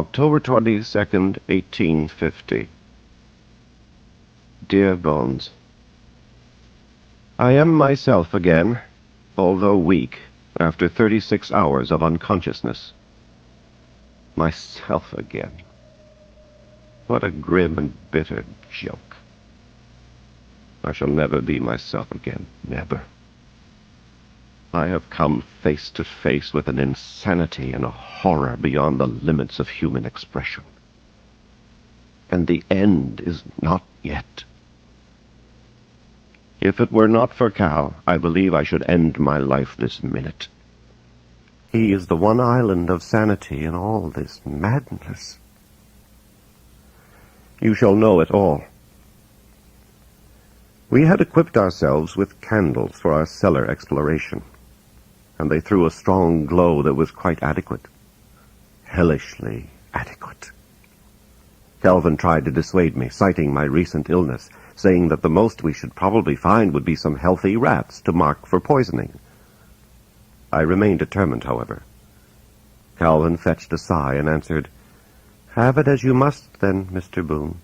October 22nd, 1850. Dear Bones, I am myself again, although weak, after 36 hours of unconsciousness. Myself again. What a grim and bitter joke. I shall never be myself again, never. I have come face to face with an insanity and a horror beyond the limits of human expression. And the end is not yet. If it were not for Cal, I believe I should end my life this minute. He is the one island of sanity in all this madness. You shall know it all. We had equipped ourselves with candles for our cellar exploration, and they threw a strong glow that was quite adequate. Hellishly adequate. Calvin tried to dissuade me, citing my recent illness, saying that the most we should probably find would be some healthy rats to mark for poisoning. I remained determined, however. Calvin fetched a sigh and answered, "Have it as you must, then, Mr. Boone."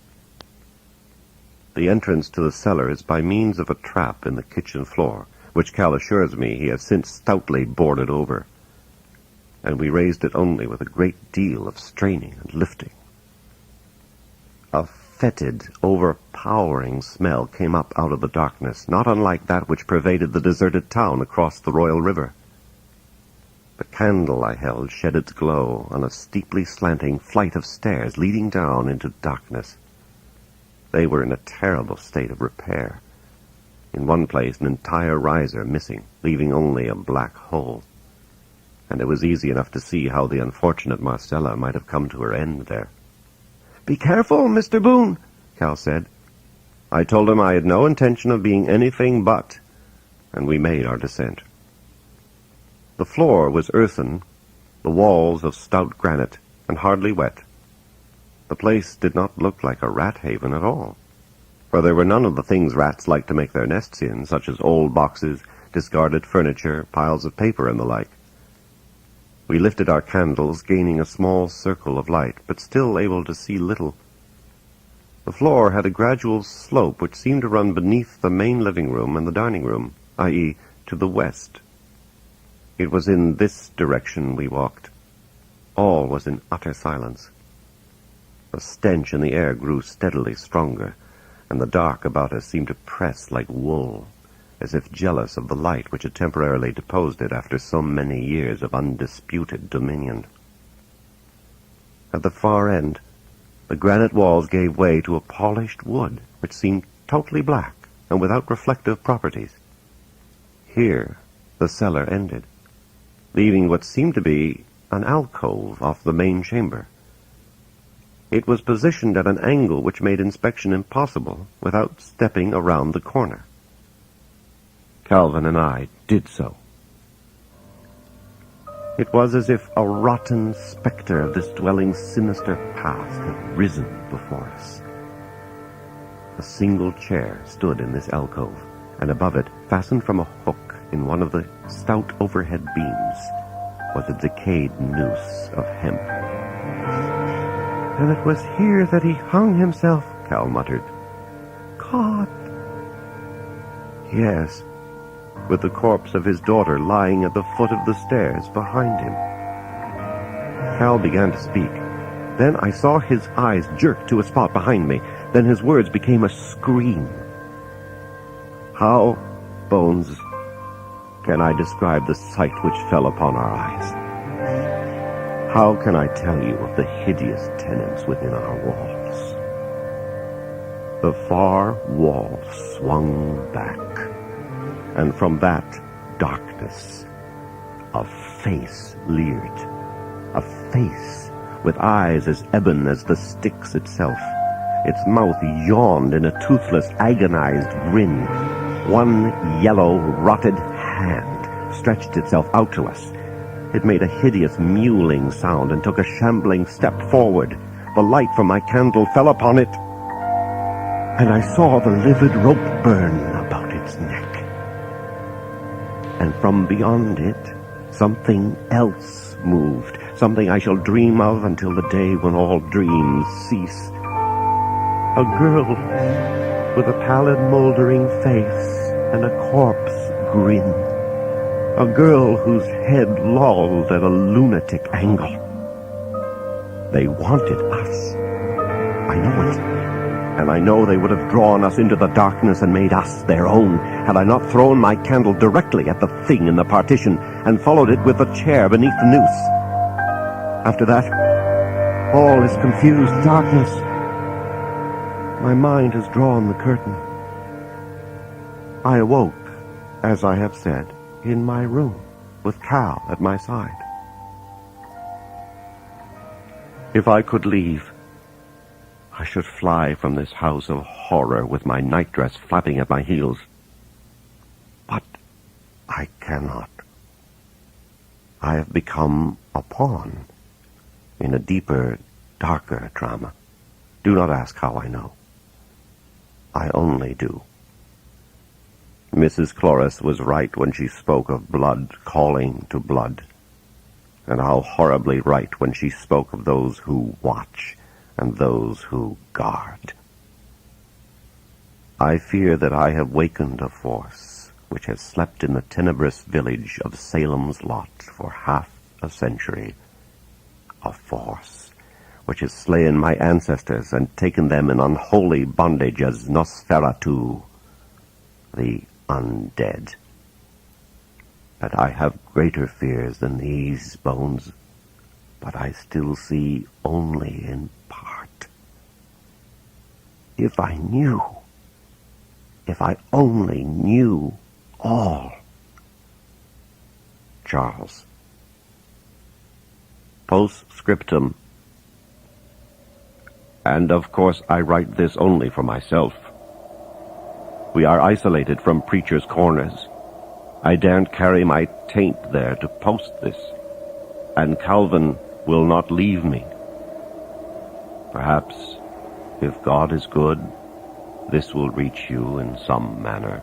The entrance to the cellar is by means of a trap in the kitchen floor, which Cal assures me he has since stoutly boarded over, and we raised it only with a great deal of straining and lifting. A fetid, overpowering smell came up out of the darkness, not unlike that which pervaded the deserted town across the Royal River. The candle I held shed its glow on a steeply slanting flight of stairs leading down into darkness. They were in a terrible state of repair. In one place, an entire riser missing, leaving only a black hole. And it was easy enough to see how the unfortunate Marcella might have come to her end there. "Be careful, Mr. Boone," Cal said. I told him I had no intention of being anything but, and we made our descent. The floor was earthen, the walls of stout granite, and hardly wet. The place did not look like a rat haven at all, for there were none of the things rats like to make their nests in, such as old boxes, discarded furniture, piles of paper, and the like. We lifted our candles, gaining a small circle of light, but still able to see little. The floor had a gradual slope which seemed to run beneath the main living room and the dining room, i.e., to the west. It was in this direction we walked. All was in utter silence. The stench in the air grew steadily stronger, and the dark about us seemed to press like wool, as if jealous of the light which had temporarily deposed it after so many years of undisputed dominion. At the far end, the granite walls gave way to a polished wood which seemed totally black and without reflective properties. Here the cellar ended, leaving what seemed to be an alcove off the main chamber. It was positioned at an angle which made inspection impossible without stepping around the corner. Calvin and I did so. It was as if a rotten specter of this dwelling's sinister past had risen before us. A single chair stood in this alcove, and above it, fastened from a hook in one of the stout overhead beams, was a decayed noose of hemp. "And it was here that he hung himself," Cal muttered. "God!" "Yes, with the corpse of his daughter lying at the foot of the stairs behind him." Cal began to speak. Then I saw his eyes jerk to a spot behind me. Then his words became a scream. How, Bones, can I describe the sight which fell upon our eyes? How can I tell you of the hideous tenants within our walls? The far wall swung back, and from that darkness a face leered, a face with eyes as ebon as the Styx itself. Its mouth yawned in a toothless, agonized grin. One yellow, rotted hand stretched itself out to us. It made a hideous mewling sound and took a shambling step forward. The light from my candle fell upon it, and I saw the livid rope burn about its neck. And from beyond it, something else moved, something I shall dream of until the day when all dreams cease. A girl with a pallid, moldering face and a corpse grin. A girl whose head lolled at a lunatic angle. They wanted us. I know it. And I know they would have drawn us into the darkness and made us their own, had I not thrown my candle directly at the thing in the partition and followed it with the chair beneath the noose. After that, all is confused darkness. My mind has drawn the curtain. I awoke, as I have said, in my room, with Cal at my side. If I could leave, I should fly from this house of horror with my nightdress flapping at my heels. But I cannot. I have become a pawn in a deeper, darker drama. Do not ask how I know. I only do. Mrs. Cloris was right when she spoke of blood calling to blood, and how horribly right when she spoke of those who watch and those who guard. I fear that I have wakened a force which has slept in the tenebrous village of Salem's Lot for half a century. A force which has slain my ancestors and taken them in unholy bondage as Nosferatu, the undead. But I have greater fears than these, Bones, but I still see only in part. If I knew, if I only knew all. Charles. Postscriptum. And of course I write this only for myself. We are isolated from preachers' corners. I daren't carry my taint there to post this, and Calvin will not leave me. Perhaps, if God is good, this will reach you in some manner.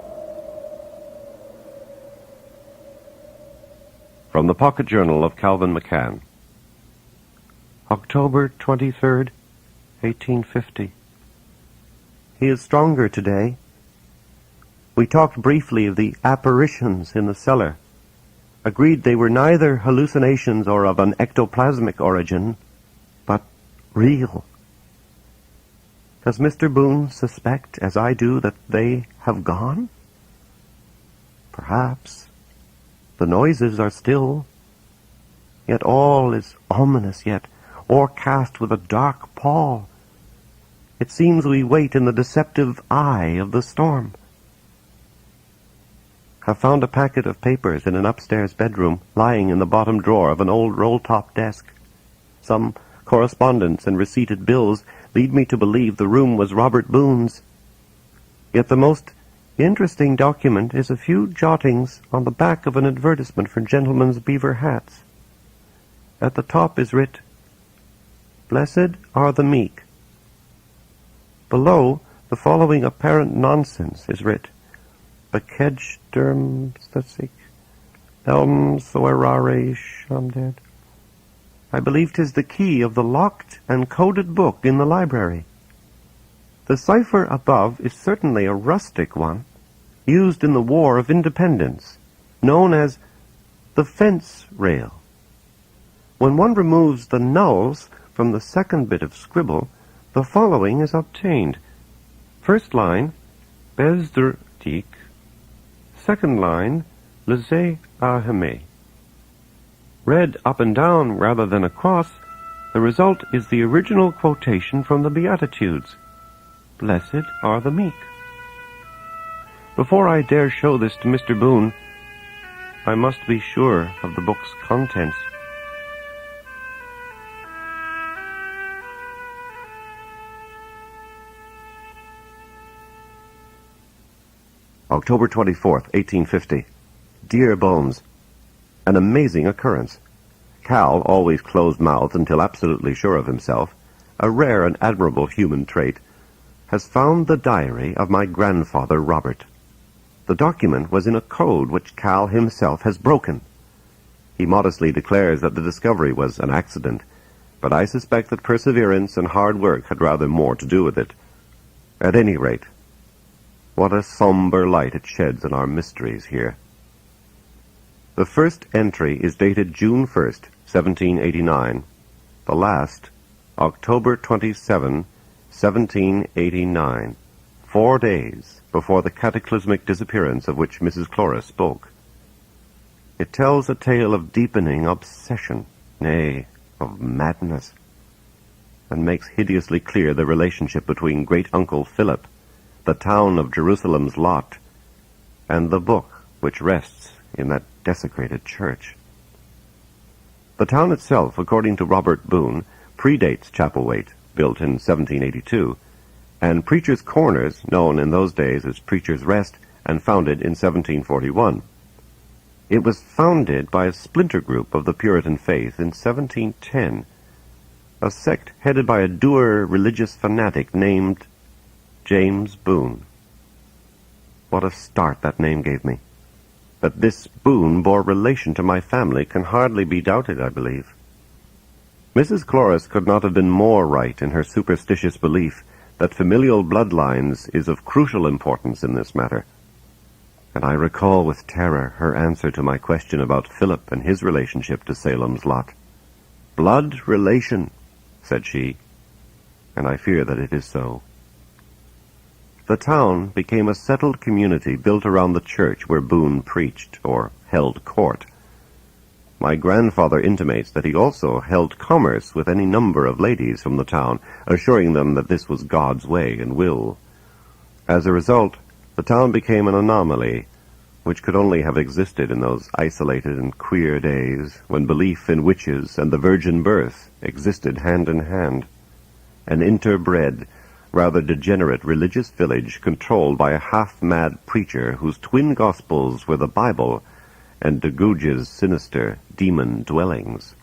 From the Pocket Journal of Calvin McCann. October 23rd, 1850. He is stronger today. We talked briefly of the apparitions in the cellar, agreed they were neither hallucinations or of an ectoplasmic origin, but real. Does Mr. Boone suspect, as I do, that they have gone? Perhaps. The noises are still, yet all is ominous, yet o'ercast with a dark pall. It seems we wait in the deceptive eye of the storm. Have found a packet of papers in an upstairs bedroom lying in the bottom drawer of an old roll-top desk. Some correspondence and receipted bills lead me to believe the room was Robert Boone's. Yet the most interesting document is a few jottings on the back of an advertisement for gentlemen's beaver hats. At the top is writ, "Blessed are the meek." Below, the following apparent nonsense is writ, "Bakej derm statsik, elm soerare shamded." I believe 'tis the key of the locked and coded book in the library. The cipher above is certainly a rustic one, used in the War of Independence, known as the fence rail. When one removes the nulls from the second bit of scribble, the following is obtained. First line, Bezdertik. Second line, Leze Aheme. Read up and down rather than across, the result is the original quotation from the Beatitudes. Blessed are the meek. Before I dare show this to Mr. Boone, I must be sure of the book's contents. October 24th, 1850. Dear Bones, an amazing occurrence. Cal, always closed-mouthed until absolutely sure of himself, a rare and admirable human trait, has found the diary of my grandfather Robert. The document was in a code which Cal himself has broken. He modestly declares that the discovery was an accident, but I suspect that perseverance and hard work had rather more to do with it. At any rate, what a somber light it sheds on our mysteries here. The first entry is dated June 1st, 1789. The last, October 27, 1789, 4 days before the cataclysmic disappearance of which Mrs. Cloris spoke. It tells a tale of deepening obsession, nay, of madness, and makes hideously clear the relationship between great-uncle Philip, the town of Jerusalem's lot, and the book which rests in that desecrated church. The town itself, according to Robert Boone, predates Chapelwaite, built in 1782, and Preacher's Corners, known in those days as Preacher's Rest, and founded in 1741. It was founded by a splinter group of the Puritan faith in 1710, a sect headed by a dour religious fanatic named James Boone. What a start that name gave me. That this Boone bore relation to my family can hardly be doubted, I believe. Mrs. Cloris could not have been more right in her superstitious belief that familial bloodlines is of crucial importance in this matter. And I recall with terror her answer to my question about Philip and his relationship to Salem's lot. "Blood relation," said she, and I fear that it is so. The town became a settled community built around the church where Boone preached, or held court. My grandfather intimates that he also held commerce with any number of ladies from the town, assuring them that this was God's way and will. As a result, the town became an anomaly, which could only have existed in those isolated and queer days when belief in witches and the virgin birth existed hand in hand. An interbred, rather degenerate religious village controlled by a half-mad preacher whose twin gospels were the Bible and de Gouge's sinister demon dwellings.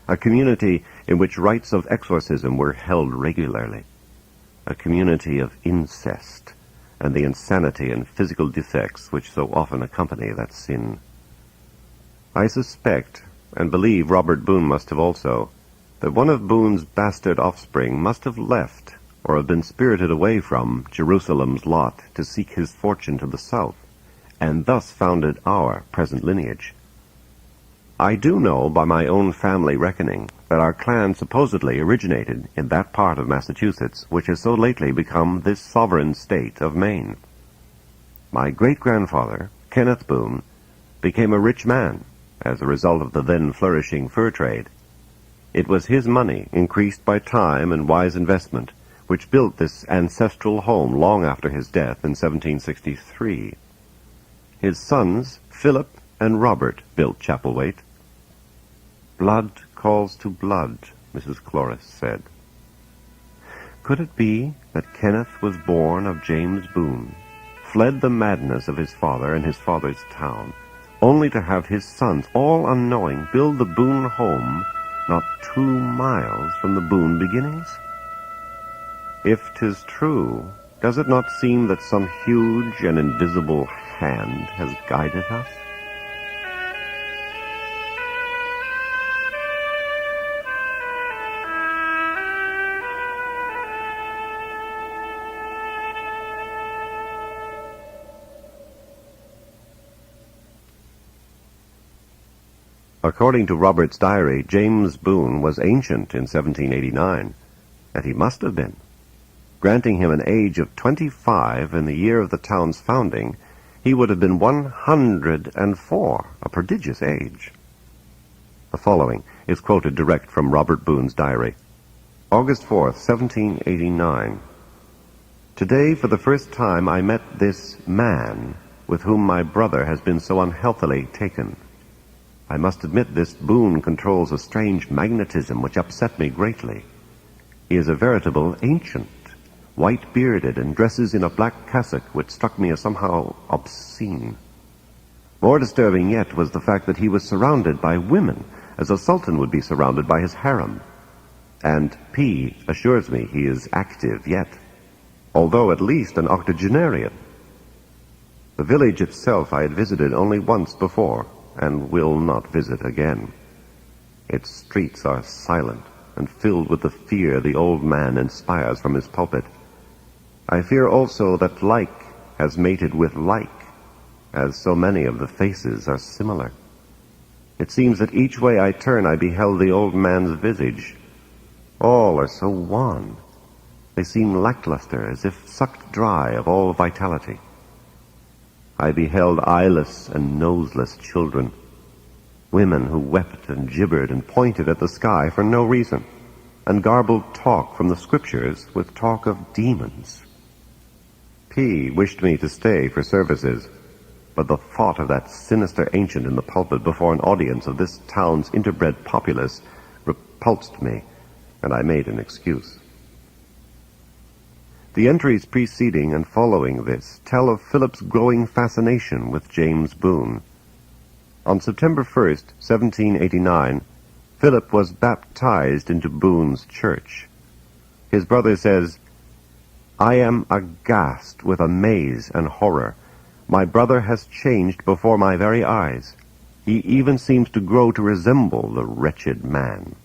A community in which rites of exorcism were held regularly. A community of incest and the insanity and physical defects which so often accompany that sin. I suspect, and believe Robert Boone must have also, that one of Boone's bastard offspring must have left or have been spirited away from Jerusalem's lot to seek his fortune to the south, and thus founded our present lineage. I do know by my own family reckoning that our clan supposedly originated in that part of Massachusetts which has so lately become this sovereign state of Maine. My great-grandfather, Kenneth Boone, became a rich man as a result of the then flourishing fur trade. It was his money, increased by time and wise investment, which built this ancestral home long after his death in 1763. His sons, Philip and Robert, built Chapelwaite. "Blood calls to blood," Mrs. Cloris said. Could it be that Kenneth was born of James Boone, fled the madness of his father and his father's town, only to have his sons, all unknowing, build the Boone home not 2 miles from the Boone beginnings? If 'tis true, does it not seem that some huge and invisible hand has guided us? According to Robert's diary, James Boone was ancient in 1789, and he must have been. Granting him an age of 25 in the year of the town's founding, he would have been 104, a prodigious age. The following is quoted direct from Robert Boone's diary. August 4th, 1789. Today, for the first time, I met this man with whom my brother has been so unhealthily taken. I must admit this Boone controls a strange magnetism which upset me greatly. He is a veritable ancient, white-bearded, and dresses in a black cassock which struck me as somehow obscene. More disturbing yet was the fact that he was surrounded by women, as a sultan would be surrounded by his harem. And P assures me he is active yet, although at least an octogenarian. The village itself I had visited only once before, and will not visit again. Its streets are silent and filled with the fear the old man inspires from his pulpit. I fear also that like has mated with like, as so many of the faces are similar. It seems that each way I turn I beheld the old man's visage. All are so wan. They seem lackluster, as if sucked dry of all vitality. I beheld eyeless and noseless children, women who wept and gibbered and pointed at the sky for no reason, and garbled talk from the scriptures with talk of demons. P. wished me to stay for services, but the thought of that sinister ancient in the pulpit before an audience of this town's interbred populace repulsed me, and I made an excuse. The entries preceding and following this tell of Philip's growing fascination with James Boone. On September 1st, 1789, Philip was baptized into Boone's church. His brother says, "I am aghast with amaze and horror. My brother has changed before my very eyes. He even seems to grow to resemble the wretched man."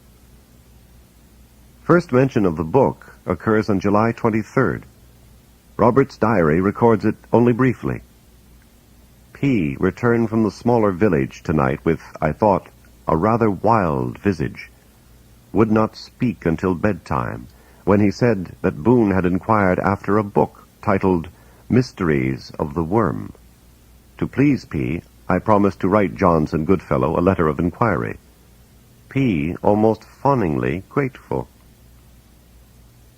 First mention of the book occurs on July 23rd. Robert's diary records it only briefly. P. returned from the smaller village tonight with, I thought, a rather wild visage. Would not speak until bedtime, when he said that Boone had inquired after a book titled Mysteries of the Worm. To please P., I promised to write Johnson Goodfellow a letter of inquiry. P. almost fawningly grateful.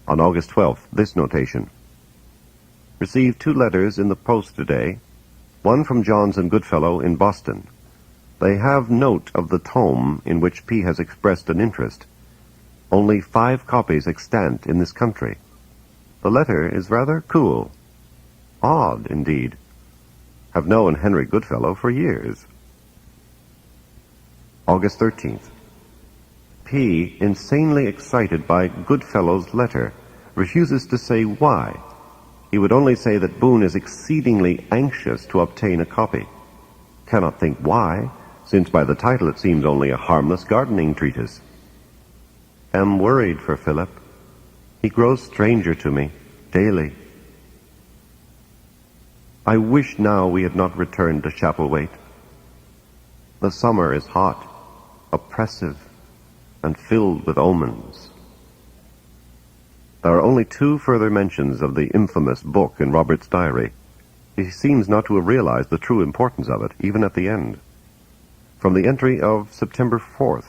On August 12th, this notation. Received 2 letters in the post today, one from Johnson Goodfellow in Boston. They have note of the tome in which P. has expressed an interest. Only 5 copies extant in this country. The letter is rather cool. Odd, indeed. Have known Henry Goodfellow for years. August 13th. P., insanely excited by Goodfellow's letter, refuses to say why. He would only say that Boone is exceedingly anxious to obtain a copy. Cannot think why, since by the title it seems only a harmless gardening treatise. Am worried for Philip. He grows stranger to me, daily. I wish now we had not returned to Chapelwaite. The summer is hot, oppressive, and filled with omens. There are only 2 further mentions of the infamous book in Robert's diary. He seems not to have realized the true importance of it, even at the end. From the entry of September 4th.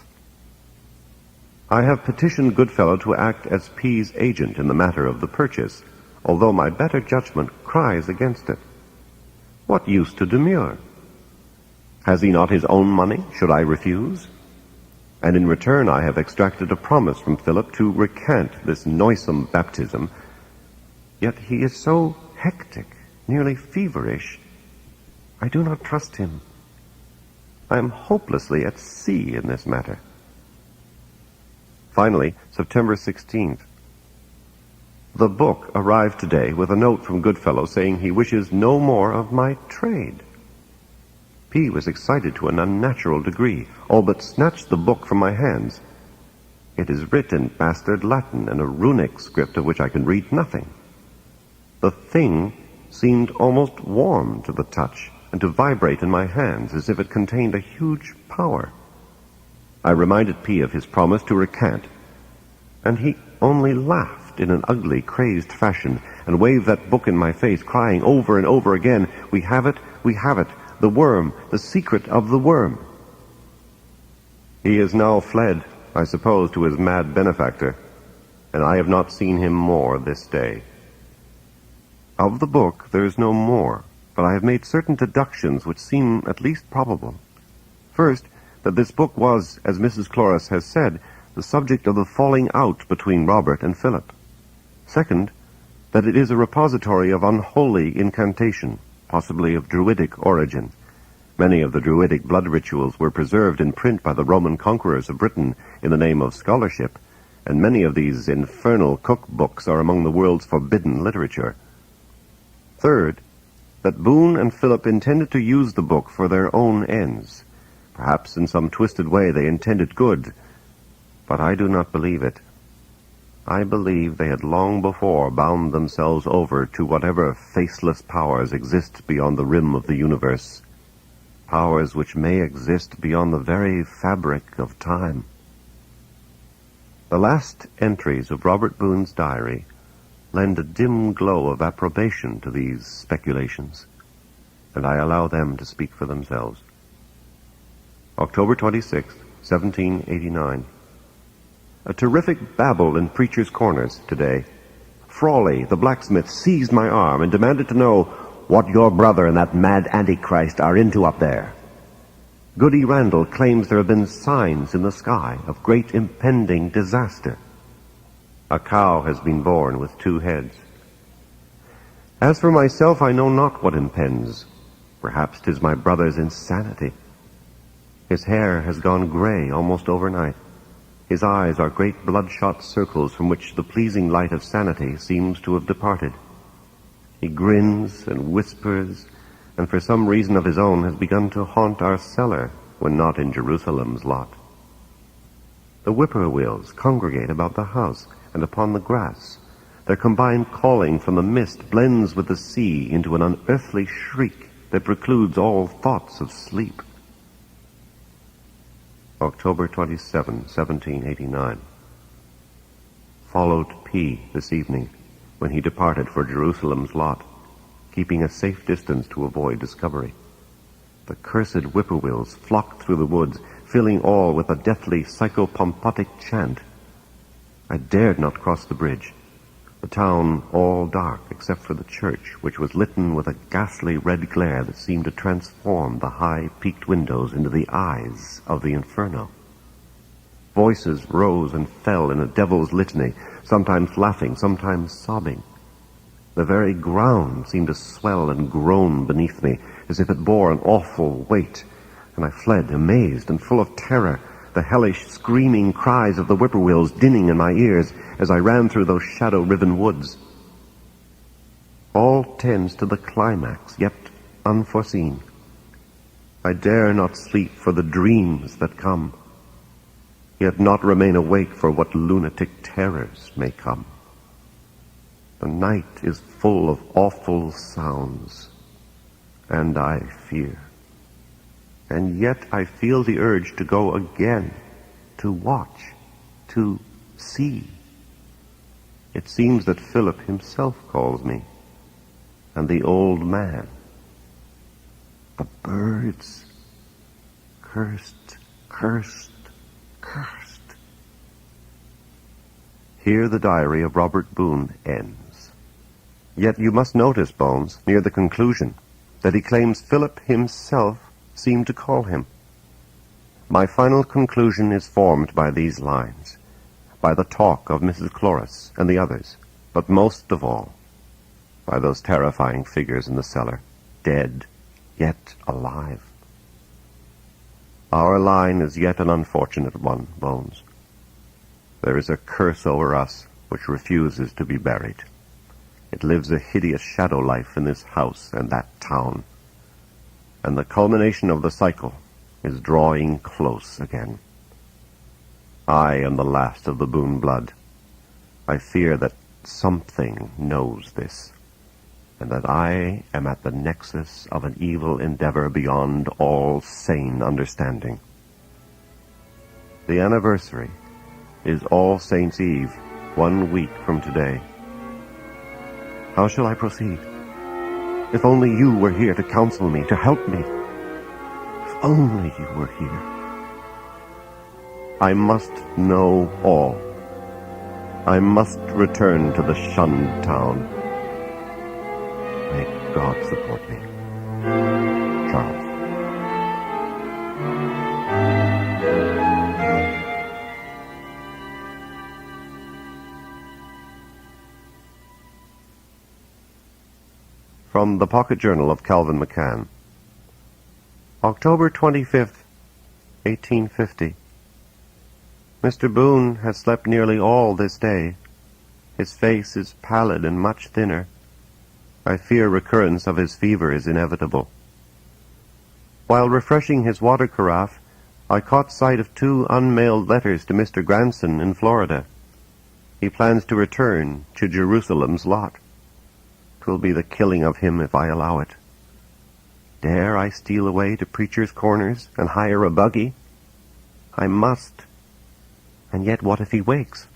I have petitioned Goodfellow to act as P.'s agent in the matter of the purchase, although my better judgment cries against it. What use to demur? Has he not his own money? Should I refuse? And in return I have extracted a promise from Philip to recant this noisome baptism. Yet he is so hectic, nearly feverish. I do not trust him. I am hopelessly at sea in this matter. Finally, September 16th. The book arrived today with a note from Goodfellow saying he wishes no more of my trade. P. was excited to an unnatural degree, all but snatched the book from my hands. It is written in bastard Latin and a runic script of which I can read nothing. The thing seemed almost warm to the touch and to vibrate in my hands as if it contained a huge power. I reminded P. of his promise to recant, and he only laughed in an ugly, crazed fashion and waved that book in my face, crying over and over again, "We have it, we have it. The worm, the secret of the worm." He is now fled, I suppose, to his mad benefactor, and I have not seen him more this day. Of the book there is no more, but I have made certain deductions which seem at least probable. First, that this book was, as Mrs. Cloris has said, the subject of the falling out between Robert and Philip. Second, that it is a repository of unholy incantation, possibly of Druidic origin. Many of the Druidic blood rituals were preserved in print by the Roman conquerors of Britain in the name of scholarship, and many of these infernal cookbooks are among the world's forbidden literature. Third, that Boone and Philip intended to use the book for their own ends. Perhaps in some twisted way they intended good, but I do not believe it. I believe they had long before bound themselves over to whatever faceless powers exist beyond the rim of the universe, powers which may exist beyond the very fabric of time. The last entries of Robert Boone's diary lend a dim glow of approbation to these speculations, and I allow them to speak for themselves. October 26, 1789. A terrific babble in preachers' corners today. Frawley, the blacksmith, seized my arm and demanded to know what your brother and that mad Antichrist are into up there. Goody Randall claims there have been signs in the sky of great impending disaster. A cow has been born with 2 heads. As for myself, I know not what impends. Perhaps 'tis my brother's insanity. His hair has gone gray almost overnight. His eyes are great bloodshot circles from which the pleasing light of sanity seems to have departed. He grins and whispers, and for some reason of his own has begun to haunt our cellar when not in Jerusalem's lot. The whippoorwills congregate about the house and upon the grass. Their combined calling from the mist blends with the sea into an unearthly shriek that precludes all thoughts of sleep. October 27, 1789. Followed P. this evening when he departed for Jerusalem's lot, keeping a safe distance to avoid discovery. The cursed whippoorwills flocked through the woods, filling all with a deathly psychopompotic chant. I dared not cross the bridge, the town all dark except for the church, which was litten with a ghastly red glare that seemed to transform the high peaked windows into the eyes of the inferno. Voices rose and fell in a devil's litany, sometimes laughing, sometimes sobbing. The very ground seemed to swell and groan beneath me, as if it bore an awful weight, and I fled, amazed and full of terror, the hellish screaming cries of the whippoorwills dinning in my ears as I ran through those shadow-riven woods. All tends to the climax, yet unforeseen. I dare not sleep for the dreams that come, yet not remain awake for what lunatic terrors may come. The night is full of awful sounds, and I fear. And yet I feel the urge to go again, to watch, to see. It seems that Philip himself calls me, and the old man. The birds. Cursed, cursed, cursed. Here the diary of Robert Boone ends. Yet you must notice, Bones, near the conclusion, that he claims Philip himself seemed to call him. My final conclusion is formed by these lines, by the talk of Mrs. Cloris and the others, but most of all, by those terrifying figures in the cellar, dead, yet alive. Our line is yet an unfortunate one, Bones. There is a curse over us which refuses to be buried. It lives a hideous shadow life in this house and that town, and the culmination of the cycle is drawing close again. I am the last of the Boone blood. I fear that something knows this, and that I am at the nexus of an evil endeavor beyond all sane understanding. The anniversary is All Saints' Eve, 1 week from today. How shall I proceed? If only you were here to counsel me, to help me. If only you were here. I must know all. I must return to the shunned town. May God support me. Charles. From the Pocket Journal of Calvin McCann. October 25th, 1850. Mr. Boone has slept nearly all this day. His face is pallid and much thinner. I fear recurrence of his fever is inevitable. While refreshing his water carafe, I caught sight of 2 unmailed letters to Mr. Granson in Florida. He plans to return to Jerusalem's lot. 'Twill be the killing of him if I allow it. Dare I steal away to Preacher's Corners and hire a buggy? I must. And yet what if he wakes?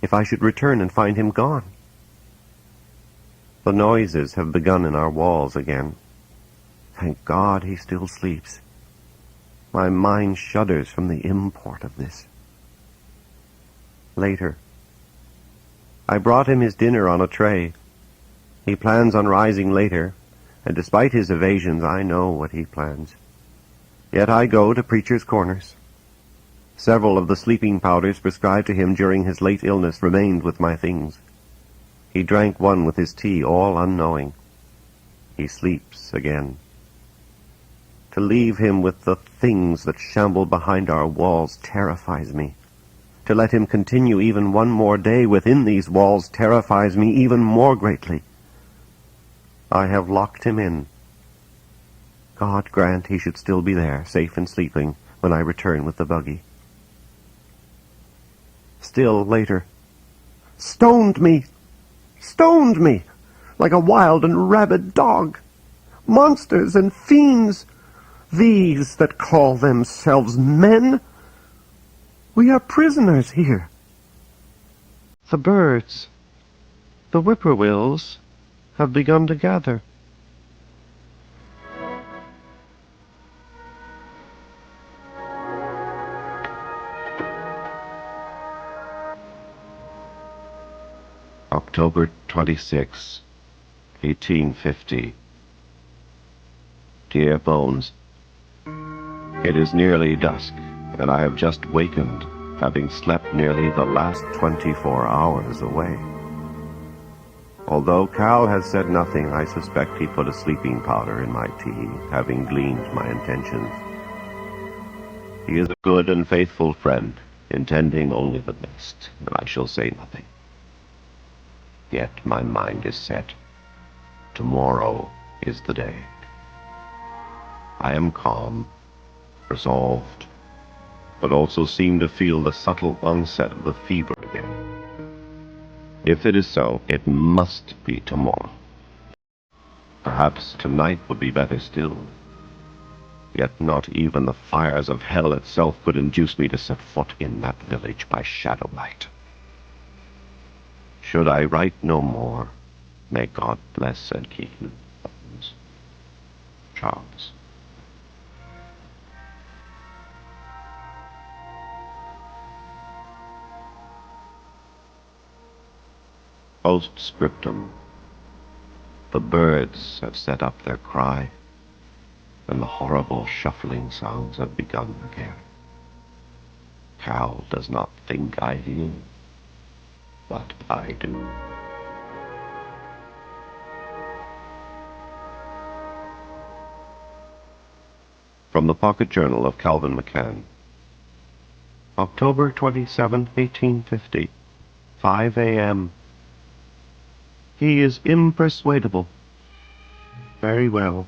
If I should return and find him gone? The noises have begun in our walls again. Thank God he still sleeps. My mind shudders from the import of this. Later. I brought him his dinner on a tray. He plans on rising later, and despite his evasions, I know what he plans. Yet I go to Preacher's Corners. Several of the sleeping powders prescribed to him during his late illness remained with my things. He drank one with his tea, all unknowing. He sleeps again. To leave him with the things that shamble behind our walls terrifies me. To let him continue even one more day within these walls terrifies me even more greatly. I have locked him in. God grant he should still be there, safe and sleeping, when I return with the buggy. Still later. Stoned me! Stoned me! Like a wild and rabid dog! Monsters and fiends! These that call themselves men! We are prisoners here. The birds, the whippoorwills, have begun to gather. October 26, 1850. Dear Bones, it is nearly dusk, and I have just wakened, having slept nearly the last 24 hours away. Although Cal has said nothing, I suspect he put a sleeping powder in my tea, having gleaned my intentions. He is a good and faithful friend, intending only the best, and I shall say nothing. Yet my mind is set. Tomorrow is the day. I am calm, resolved, but also seem to feel the subtle onset of the fever again. If it is so, it must be tomorrow. Perhaps tonight would be better still. Yet not even the fires of hell itself could induce me to set foot in that village by shadowlight. Should I write no more, may God bless and keep you. Charles. Postscriptum. The birds have set up their cry, and the horrible shuffling sounds have begun again. Cal does not think I hear, but I do. From the Pocket Journal of Calvin McCann. October 27, 1850, 5 a.m. He is impersuadable. Very well.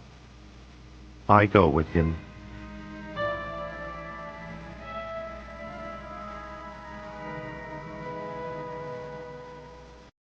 I go with him.